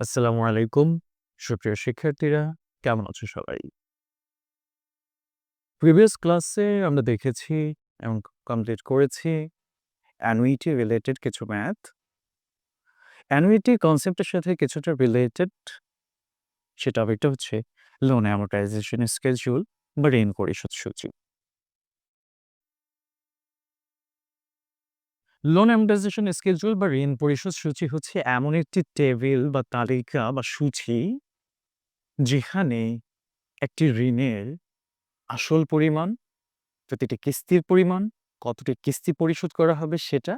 আসসালামু আলাইকুম। সুপ্রিয় শিক্ষার্থীরা, কেমন আছো সবাই? প্রিভিয়াস ক্লাসে আমরা দেখেছি এবং কমপ্লিট করেছি অ্যানুইটি রিলেটেড কিছু ম্যাথ। অ্যানুইটি কনসেপ্টের সাথে কিছুটা রিলেটেড সে টপিকটা হচ্ছে লোন অ্যামortization স্কেডিউল বা ঋণ পরিশোধ সূচি। লোন অ্যামortization স্কেডিউল বা ঋণ পরিশোধ সূচি হচ্ছে এমন একটি টেবিল বা তালিকা বা সূচি যেখানে একটি ঋণের আসল পরিমাণ, প্রতিটি কিস্তির পরিমাণ, কতটি কিস্তি পরিশোধ করা হবে সেটা,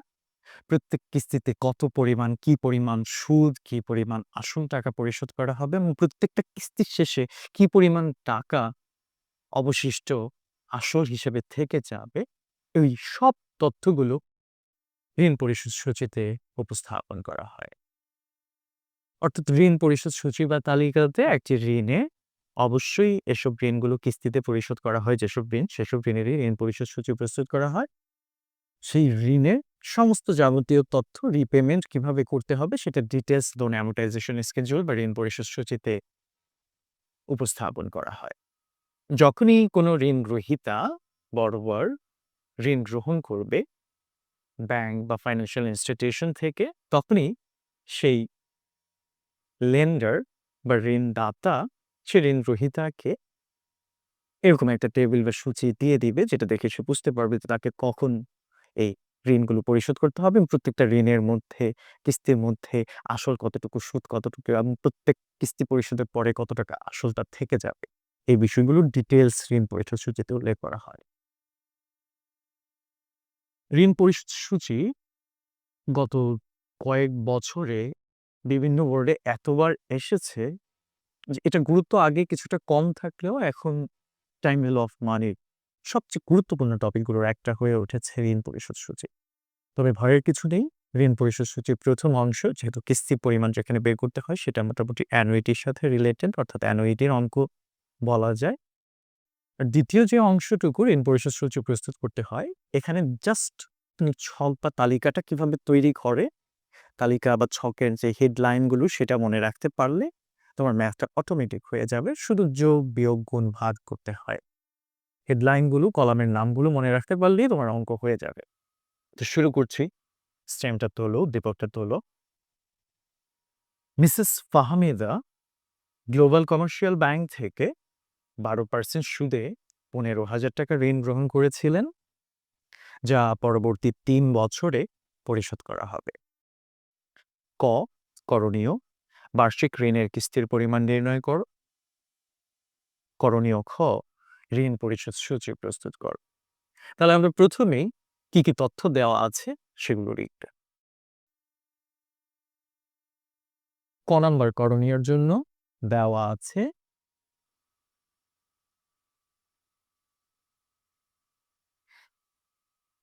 প্রত্যেক কিস্তিতে কত পরিমাণ, কি পরিমাণ সুদ, কি পরিমাণ আসল টাকা পরিশোধ করা হবে এবং প্রত্যেকটা কিস্তির শেষে কি পরিমাণ টাকা অবশিষ্ট আসল হিসেবে থেকে যাবে, এই সব তথ্যগুলো ঋণ পরিশোধ সূচিতে উপস্থাপন করা হয়। অর্থাৎ ঋণ পরিশোধ সূচি বা তালিকাতে একটি ঋণে অবশ্যই এসব ঋণগুলো কিস্তিতে পরিশোধ করা হয় যেসব ঋণ, সেসব ঋণেরই ঋণ পরিশোধ সূচি প্রস্তুত করা হয়। সেই ঋণের সমস্ত যাবতীয় তথ্য রিপেমেন্ট কিভাবে করতে হবে সেটা ডিটেইলস লোন অ্যামortization স্কেডিউল বা ঋণ পরিশোধ সূচিতে উপস্থাপন করা হয়। যখনই কোনো ঋণ গ্রহীতা বরাবর ঋণ গ্রহণ করবে ব্যাংক বা ফাইন্যান্সিয়াল ইনস্টিটিউশন থেকে, তখনই সেই লেন্ডার বা ঋণদাতা সে ঋণ গ্রহীতাকে এরকম একটা টেবিল বা সূচি দিয়ে দিবে, যেটা দেখে সে বুঝতে পারবে যে তাকে কখন এই ঋণগুলো পরিশোধ করতে হবে এবং প্রত্যেকটা ঋণের মধ্যে, কিস্তির মধ্যে আসল কতটুকু, সুদ কতটুকু এবং প্রত্যেক কিস্তি পরিশোধের পরে কত টাকা আসলটা থেকে যাবে। এই বিষয়গুলোর ডিটেইলস ঋণ পরিশোধ সূচিতে উল্লেখ করা হয়। ঋণ পরিশোধ সূচি গত কয়েক বছরে বিভিন্ন বোর্ডে এতবার এসেছে যে এটার গুরুত্ব আগে কিছুটা কম থাকলেও এখন টাইম ভ্যালু অফ মানির সবচেয়ে গুরুত্বপূর্ণ টপিকগুলোর একটা হয়ে উঠেছে ঋণ পরিশোধ সূচি। তবে ভয়ের কিছু নেই। ঋণ পরিশোধ সূচির প্রথম অংশ যেহেতু কিস্তির পরিমাণ যেখানে বের করতে হয় সেটা মোটামুটি অ্যানুইটির সাথে রিলেটেড, অর্থাৎ অ্যানুইটির অঙ্ক বলা যায়। আর দ্বিতীয় যে অংশটুকু ঋণ পরিশোধ সূচি প্রস্তুত করতে হয়, এখানে জাস্ট তুমি ছক বা তালিকাটা কিভাবে তৈরি করে, তালিকা বা ছকের যে হেডলাইনগুলো সেটা মনে রাখতে পারলে তোমার ম্যাথটা অটোমেটিক হয়ে যাবে। শুধু যোগ, বিয়োগ, গুণ, ভাগ করতে হয়। হেডলাইনগুলো, কলামের নামগুলো মনে রাখতে পারলেই তোমার অঙ্ক হয়ে যাবে। তো শুরু করছি। স্টেমটা তোলো, দীপকটা তোলো। Mrs Fahmida global commercial bank থেকে 12% সুদে 15,000 টাকা ঋণ গ্রহণ করেছিলেন, যা পরবর্তী 3 বছরে পরিশোধ করা হবে। ক. করণীয়: বার্ষিক ঋণের কিস্তির পরিমাণ নির্ণয় করো। করণীয় খ. ঋণ পরিশোধ সূচি প্রস্তুত করো। তাহলে আমরা প্রথমেই কি তথ্য দেওয়া আছে সেগুলো লিখতে। ক নাম্বার করণীয়র জন্য দেওয়া আছে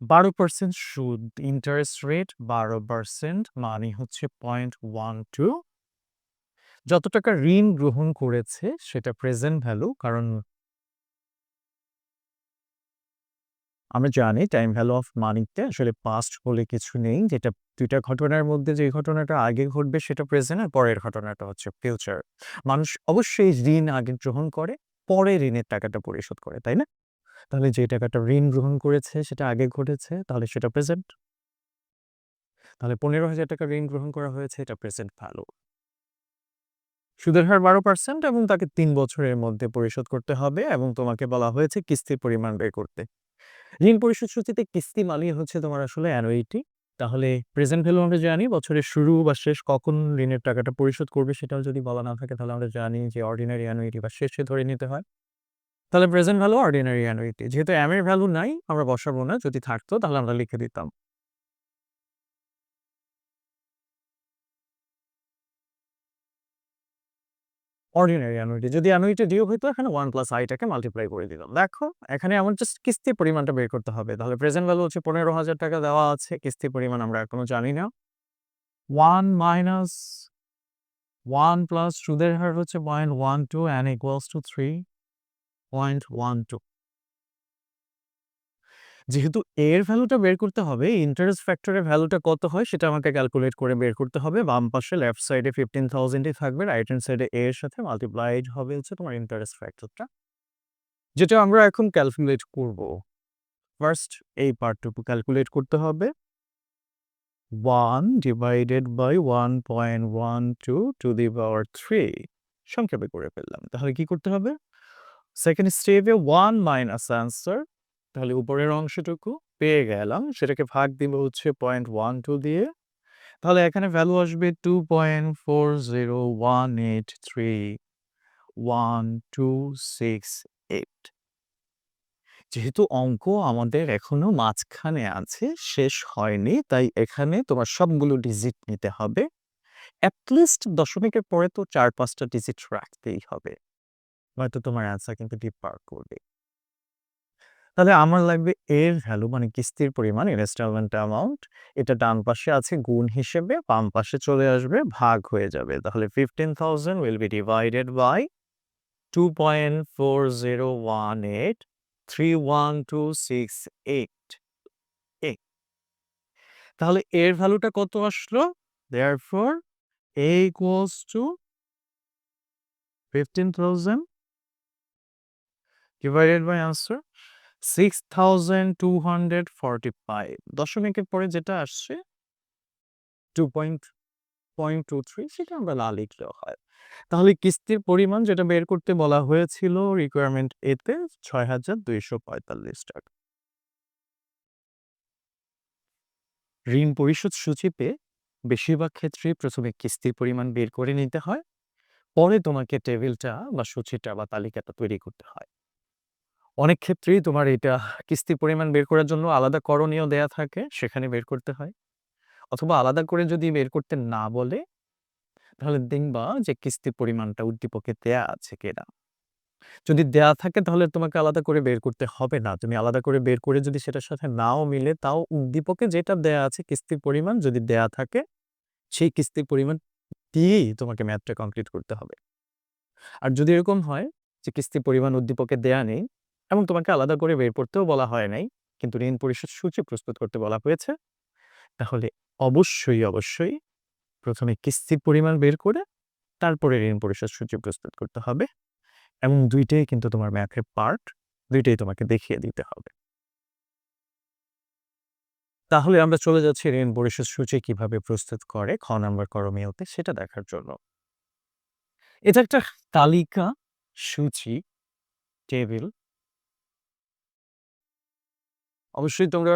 12% সুদ, ইন্টারেস্ট রেট 12% মানে হচ্ছে 0.12। যত টাকা ঋণ গ্রহণ করেছে সেটা প্রেজেন্ট ভ্যালু, কারণ আমরা জানি টাইম ভ্যালু অফ মানিতে আসলে পাস্ট বলে কিছু নেই, যেটা দুইটা ঘটনার মধ্যে যে ঘটনাটা আগে ঘটবে সেটা প্রেজেন্ট আর পরের ঘটনাটা হচ্ছে ফিউচার। মানুষ অবশ্যই ঋণ আগে গ্রহণ করে, পরে ঋণের টাকাটা পরিশোধ করে, তাই না? তাহলে যে টাকাটা ঋণ গ্রহণ করেছে সেটা আগে ঘটেছে, তাহলে সেটা প্রেজেন্ট। তাহলে 15,000 টাকা ঋণ গ্রহণ করা হয়েছে, এটা প্রেজেন্ট ভ্যালু। সুদের হার 12% এবং তাকে 3 বছরের মধ্যে পরিশোধ করতে হবে এবং তোমাকে বলা হয়েছে কিস্তির পরিমাণ বের করতে। ঋণ পরিশোধ সূচিতে কিস্তি মানেই হচ্ছে তোমার আসলে অ্যানুইটি। তাহলে প্রেজেন্ট ভ্যালু আমরা জানি, বছরের শুরু বা শেষ কখন ঋণের টাকাটা পরিশোধ করবে সেটাও যদি বলা না থাকে তাহলে আমরা জানি যে অর্ডিনারি অ্যানুইটি বা শেষে ধরে নিতে হয়। তাহলে প্রেজেন্ট ভ্যালু অর্ডিনারি অ্যানুইটি। যেহেতু এর ভ্যালু নাই আমরা বসাবো না, যদি থাকতো তাহলে আমরা লিখে দিতাম। Ordinary annuity. যদি অ্যানুইটি ডিউ হইতো এখানে 1 প্লাস i টাকে মাল্টিপ্লাই করে দিলাম। দেখো এখানে আমার জাস্ট কিস্তির পরিমাণটা বের করতে হবে। তাহলে প্রেজেন্ট ভ্যালু হচ্ছে 15,000 টাকা দেওয়া আছে। কিস্তির পরিমাণ আমরা এখনো জানি না। 1 মাইনাস 1 প্লাস সুদের হার হচ্ছে 0.12 and equals to 3.12। যেহেতু এর ভ্যালুটা বের করতে হবে, ইন্টারেস্ট ফ্যাক্টরের ভ্যালুটা কত হয় সেটা আমাকে ক্যালকুলেট করে বের করতে হবে। বাম পাশে লেফট সাইডে 15,000 ই থাকবে, রাইট হ্যান্ড সাইডে এ এর সাথে মাল্টিপ্লাইড হবে হচ্ছে তোমার ইন্টারেস্ট ফ্যাক্টরটা। যেটা আমরা এখন ক্যালকুলেট করব। ফার্স্ট এই পার্টটুকু ক্যালকুলেট করতে হবে। 1 ডিভাইডেড বাই 1.12 টু দি পাওয়ার 3 সংক্ষেপে করে ফেললাম। তাহলে কি করতে হবে? সেকেন্ড স্টেপে 1 মাইনাস অ্যান্সার, তাহলে উপরের অংশটুকু পেয়ে গেলাম, সেটাকে ভাগ দিব হচ্ছে 0.12 দিয়ে। তাহলে এখানে ভ্যালু আসবে 2.40183126 যেহেতু অঙ্ক আমাদের এখনো মাঝখানে আছে, শেষ হয়নি, তাই এখানে তোমার সবগুলো ডিজিট নিতে হবে। অ্যাটলিস্ট দশমিকের পরে তো 4-5টা ডিজিট রাখতেই হবে, নয়তো তোমার অ্যান্সার কিন্তু ডিফার করবে। তাহলে আমার লাগবে এর ভ্যালু মানে কিস্তির পরিমাণ, ইনস্টলমেন্ট অ্যামাউন্ট। এটা ডান পাশে আছে গুণ হিসেবে, বাম পাশে চলে আসবে ভাগ হয়ে যাবে। তাহলে 15,000 will be divided by 2.40183126 তাহলে এর ভ্যালুটা কত আসলো? Therefore A equals to 15,000 divided by answer 6,245 দশমিকের পরে যেটা আসছে 2.23 সেটা আমরা না লিখলেও হয়। তাহলে কিস্তির পরিমাণ যেটা বের করতে বলা হয়েছিল রিকোয়ারমেন্ট এতে 6,245 টাকা। ঋণ পরিশোধ সূচিতে বেশিরভাগ ক্ষেত্রেই প্রথমে কিস্তির পরিমাণ বের করে নিতে হয়, পরে তোমাকে টেবিলটা বা সূচিটা বা তালিকাটা তৈরি করতে হয়। অনেক ক্ষেত্রেই তোমার এটা কিস্তির পরিমাণ বের করার জন্য আলাদা করণীয় দেয়া থাকে, সেখানে বের করতে হয়। অথবা আলাদা করে যদি বের করতে না বলে, তাহলে দেখবা যে কিস্তির পরিমাণটা উদ্দীপকে দেয়া আছে কিনা। যদি দেয়া থাকে তাহলে তোমাকে আলাদা করে বের করতে হবে না। তুমি আলাদা করে বের করে যদি সেটার সাথে নাও মিলে, তাও উদ্দীপকে যেটা দেয়া আছে কিস্তির পরিমাণ যদি দেয়া থাকে, সেই কিস্তির পরিমাণ দিয়েই তোমাকে ম্যাথটা কমপ্লিট করতে হবে। আর যদি এরকম হয় যে কিস্তির পরিমাণ উদ্দীপকে দেয়া নেই এবং তোমাকে আলাদা করে বের করতেও বলা হয় নাই, কিন্তু ঋণ পরিশোধ সূচি প্রস্তুত করতে বলা হয়েছে, তাহলে অবশ্যই প্রথমে কিস্তির পরিমাণ বের করে তারপরে ঋণ পরিশোধ সূচি প্রস্তুত করতে হবে, এবং দুইটাই কিন্তু তোমার ম্যাথের পার্ট, দুইটাই তোমাকে দেখিয়ে দিতে হবে। তাহলে আমরা চলে যাচ্ছি ঋণ পরিশোধ সূচি কিভাবে প্রস্তুত করে খ নাম্বার করণীয়তে সেটা দেখার জন্য। এটা একটা তালিকা, সূচি, টেবিল। অবশ্যই তোমরা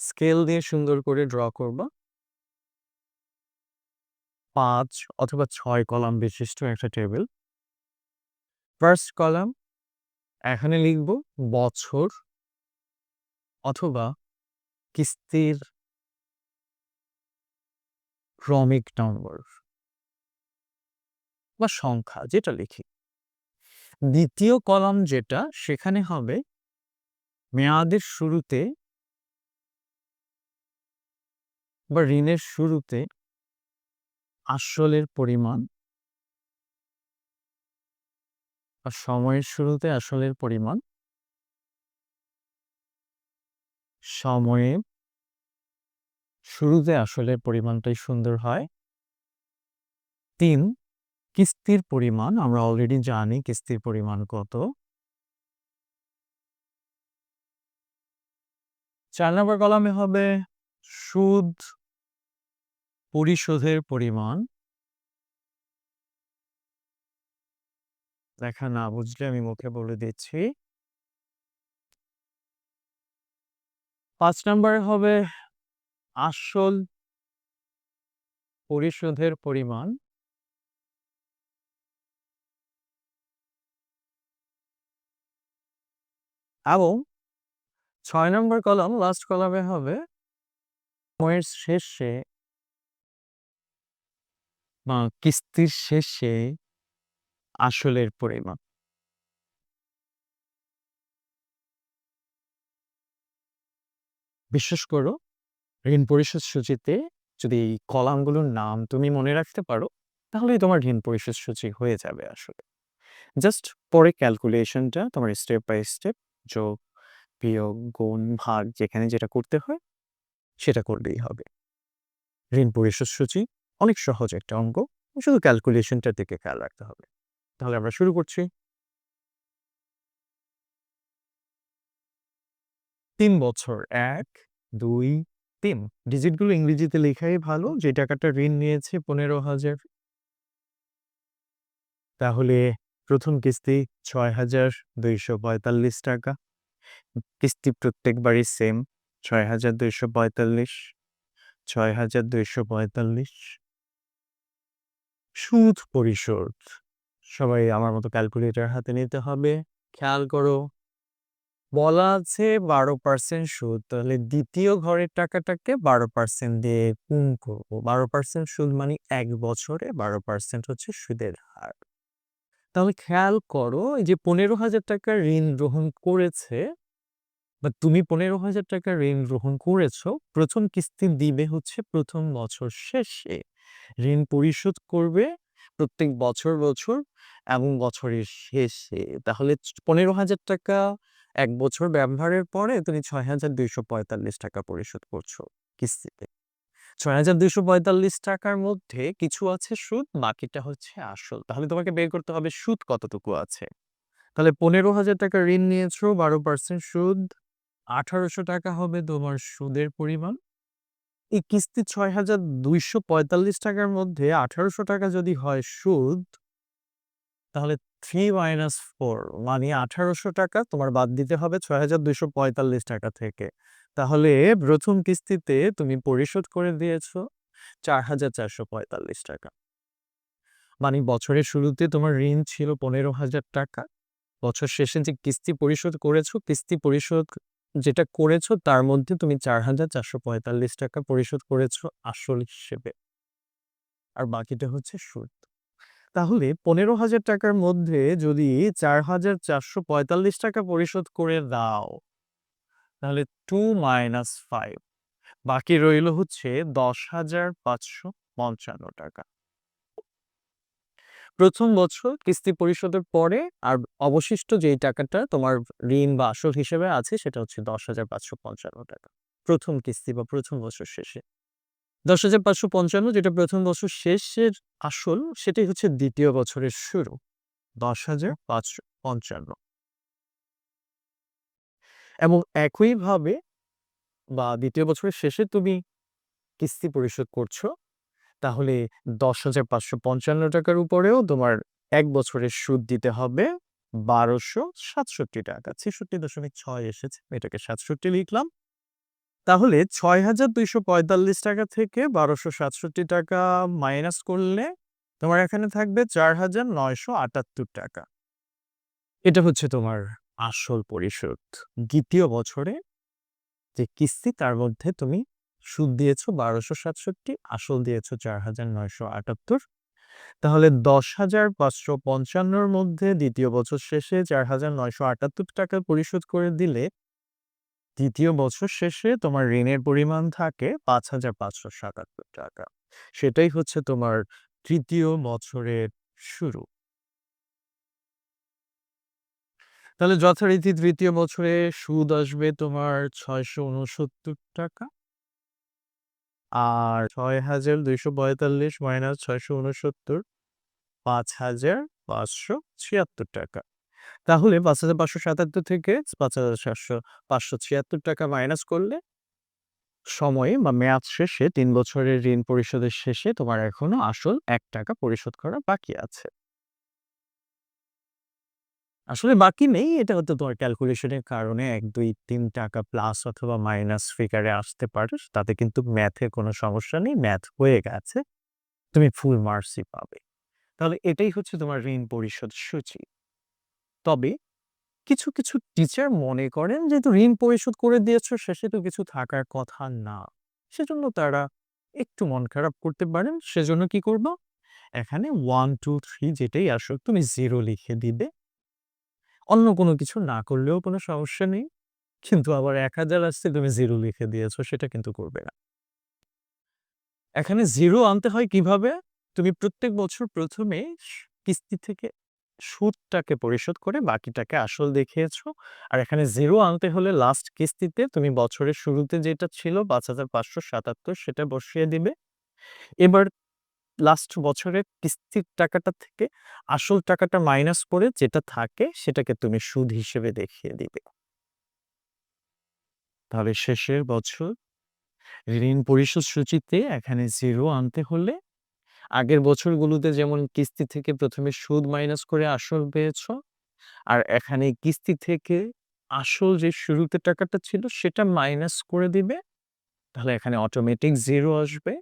স্কেল দিয়ে সুন্দর করে ড্র করবা। 5 অথবা 6 কলাম বিশিষ্ট একটা টেবিল। ফার্স্ট কলাম, এখানে লিখব বছর অথবা কিস্তির ক্রমিক নম্বর বা সংখ্যা যেটা লিখি। দ্বিতীয় কলাম যেটা, সেখানে হবে মেয়াদের শুরুতে বা ঋণের শুরুতে আসলের পরিমাণ বা সময়ের শুরুতে আসলের পরিমাণ, সময়ের শুরুতে আসলের পরিমাণটাই সুন্দর হয়। 3 কিস্তির পরিমাণ, আমরা অলরেডি জানি কিস্তির পরিমাণ কত। 4 নম্বর কলামে হবে সুদ পরিশোধের পরিমাণ। দেখা না বুঝলে আমি মুখে বলে দিচ্ছি। 5 নম্বরে হবে আসল পরিশোধের পরিমাণ। এবং 6 নম্বর কলাম, লাস্ট কলামে হবে সময়ের শেষে বা কিস্তির শেষে আসলের পরিমাণ। বিশ্বাস করো, ঋণ পরিশোধ সূচিতে যদি এই কলামগুলোর নাম তুমি মনে রাখতে পারো, তাহলেই তোমার ঋণ পরিশোধ সূচি হয়ে যাবে আসলে। জাস্ট পরে ক্যালকুলেশনটা তোমার স্টেপ বাই স্টেপ, যোগ, বিয়োগ, গুণ, ভাগ যেখানে যেটা করতে হয় সেটা করলেই হবে। ঋণ পরিশোধ সূচি অনেক সহজ একটা অঙ্ক। শুধু ক্যালকুলেশনটার দিকে খেয়াল রাখতে হবে। তাহলে আমরা শুরু করছি। ৩ বছর ১, ২, ৩ ডিজিটগুলো ইংরেজিতে লেখাই ভালো। যে টাকাটা ঋণ নিয়েছে ১৫,০০০ তাহলে প্রথম কিস্তি ৳৬,২৪৫ কিস্তি প্রত্যেকবারই সেম ৬,২৪৫, ৬,২৪৫ সুদ পরিশোধ। সবাই আমার মতো ক্যালকুলেটর হাতে নিতে হবে। খেয়াল করো, বলা আছে ১২% সুদ। তাহলে দ্বিতীয় ঘরের টাকাটাকে ১২% দিয়ে গুণ করব। ১২% সুদ মানে ১ বছরে ১২% হচ্ছে সুদের হার। তাহলে খেয়াল করো, এই যে ৳১৫,০০০ ঋণ গ্রহণ করেছে বা তুমি ৳১৫,০০০ ঋণ গ্রহণ করেছো, প্রথম কিস্তি দিবে হচ্ছে প্রথম বছর শেষে। ঋণ পরিশোধ করবে প্রত্যেক বছর এবং বছরের শেষে। তাহলে ৳১৫,০০০ ১ বছর ব্যবহারের পরে তুমি ৳৬,২৪৫ পরিশোধ করছো কিস্তিতে। ৳৬,২৪৫ মধ্যে কিছু আছে সুদ, বাকিটা হচ্ছে আসল। তাহলে তোমাকে বের করতে হবে সুদ কতটুকু আছে। তাহলে ৳১৫,০০০ ঋণ নিয়েছো, ১২% সুদ, ৳১,৮০০ হবে তোমার সুদের পরিমাণ। এই কিস্তি ৳৬,২৪৫ র মধ্যে ৳১,৮০০ যদি হয় সুদ, তাহলে 3 - 4 মানে ৳১,৮০০ তোমার বাদ দিতে হবে ৳৬,২৪৫ থেকে। তাহলে প্রথম কিস্তিতে তুমি পরিশোধ করে দিয়েছো ৳৪,৪৪৫। মানে বছরের শুরুতে তোমার ঋণ ছিল ৳১৫,০০০। বছর শেষে যে কিস্তি পরিশোধ করেছো, কিস্তি পরিশোধ যেটা করেছো তার মধ্যে তুমি ৳৪,৪৪৫ পরিশোধ করেছো আসল হিসেবে। আর বাকিটা হচ্ছে সুদ। তাহলে ৳১৫,০০০ র মধ্যে যদি ৳৪,৪৪৫ পরিশোধ করে দাও, তাহলে 2 - 5 বাকি রইল হচ্ছে ৳১০,৫৫৫ প্রথম বছর কিস্তি পরিশোধের পরে আর অবশিষ্ট যেই টাকাটা তোমার ঋণ বা আসল হিসেবে আছে সেটা হচ্ছে ৳১০,৫৫৫ প্রথম কিস্তি বা প্রথম বছর শেষে। ১০,৫৫৫ যেটা প্রথম বছর শেষের আসল, সেটাই হচ্ছে দ্বিতীয় বছরের শুরু ১০,৫৫৫ এবং একইভাবে বা দ্বিতীয় বছরের শেষে তুমি কিস্তি পরিশোধ করছো, তাহলে ৳১০,৫৫৫ র উপরেও তোমার ১ বছরের সুদ দিতে হবে ৳১,২৬৭ ৬৬.৬ এসেছে, এটাকে ৬৭ লিখলাম। তাহলে ৳৬,২৪৫ থেকে ৳১,২৬৭ মাইনাস করলে তোমার এখানে থাকবে ৳৪,৯৭৮। এটা হচ্ছে তোমার আসল পরিশোধ। দ্বিতীয় বছরে যে কিস্তি তার মধ্যে তুমি সুদ দিয়েছো ১,২৬৭, আসল দিয়েছো ৪,৯৭৮। তাহলে ১০,৫৫৫ র মধ্যে দ্বিতীয় বছর শেষে ৳৪,৯৭৮ পরিশোধ করে দিলে দ্বিতীয় বছর শেষে তোমার ঋণের পরিমাণ থাকে ৳৫,৫৭৭। সেটাই হচ্ছে তোমার তৃতীয় বছরের শুরু। তাহলে যথারীতি তৃতীয় বছরে সুদ আসবে তোমার ৳৬৬৯ আর ৬,২৪৫ মাইনাস ৬৬৯ ৳৫,৫৭৬ তাহলে ৫,৫৭৭ থেকে ৫,৫৭৬ মাইনাস করলে সময়ে বা মেয়াদ শেষে ৩ বছরের ঋণ পরিশোধের শেষে তোমার এখনো আসল ৳১ পরিশোধ করা বাকি আছে। আসলে বাকি নেই, এটা হয়তো তোমার ক্যালকুলেশনের কারণে ৳১, ৳২, ৳৩ প্লাস অথবা মাইনাস ফিগারে আসতে পারে। তাতে কিন্তু ম্যাথে কোনো সমস্যা নেই। ম্যাথ হয়ে গেছে। তুমি ফুল মার্কসই পাবে। তাহলে এটাই হচ্ছে তোমার ঋণ পরিশোধ সূচি। তবে কিছু টিচার মনে করেন যেহেতু ঋণ পরিশোধ করে দিয়েছো শেষে তো কিছু থাকার কথা না। সেজন্য তারা একটু মন খারাপ করতে পারেন। সেজন্য কি করবা? এখানে 1, 2, 3 যেটাই আসুক তুমি 0 লিখে দিবে। অন্য কোনো কিছু না করলেও কোনো সমস্যা নেই। কিন্তু আবার ১,০০০ আসছে তুমি 0 লিখে দিয়েছো সেটা কিন্তু করবে না। এখানে 0 আনতে হয় কিভাবে? তুমি প্রত্যেক বছর ১ম এ কিস্তি থেকে সুদটাকে পরিশোধ করে বাকিটাকে আসল দেখিয়েছো। আর এখানে 0 আনতে হলে লাস্ট কিস্তিতে তুমি বছরের শুরুতে যেটা ছিল ৫,৫৭৭ সেটা বসিয়ে দিবে। এবার লাস্ট বছরের কিস্তির টাকাটা থেকে আসল টাকাটা মাইনাস করে যেটা থাকে সেটাকে তুমি সুদ হিসেবে দেখিয়ে দিবে। তাহলে শেষের বছর ঋণ পরিশোধ সূচিতে এখানে 0 আনতে হলে আগের বছরগুলোতে যেমন কিস্তি থেকে ১ম এ সুদ মাইনাস করে আসল পেয়েছো, আর এখানে কিস্তি থেকে আসল যে শুরুতে টাকাটা ছিল সেটা মাইনাস করে দিবে। তাহলে এখানে অটোমেটিক 0 আসবে।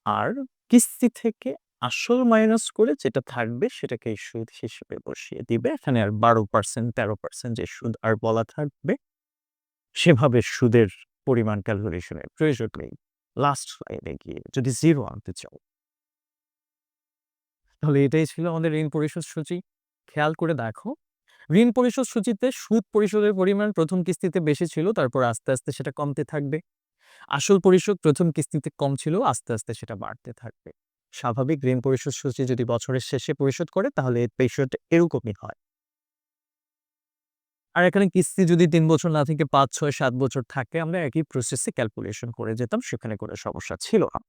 আর কিস্তি থেকে আসল মাইনাস করে যেটা থাকবে সেটাকে সুদ হিসেবে বসিয়ে দিবে। এখানে আর ১২% ১৩% যে সুদ আর বলা থাকবে, সেভাবে সুদের পরিমাণ ক্যালকুলেশনের প্রয়োজন নেই। লাস্ট লাইনে গিয়ে যদি 0 আনতে চাও। তাহলে এটাই ছিল আমাদের ঋণ পরিশোধ সূচি। খেয়াল করে দেখো, ঋণ পরিশোধ সূচিতে সুদ পরিশোধের পরিমাণ ১ম কিস্তিতে বেশি ছিল, তারপর আস্তে, আস্তে সেটা কমতে থাকবে। আসল পরিশোধ ১ম কিস্তিতে কম ছিল, আস্তে, আস্তে সেটা বাড়তে থাকবে। স্বাভাবিক ঋণ পরিশোধ সূচি যদি বছরের শেষে পরিশোধ করে তাহলে এর বিষয়টা এরকমই হয়। আর এখানে কিস্তি যদি ৩ বছর না থেকে ৫, ৬, ৭ বছর থাকে আমরা একই প্রসেসে ক্যালকুলেশন করে যেতাম, সেখানে কোনো সমস্যা ছিল না।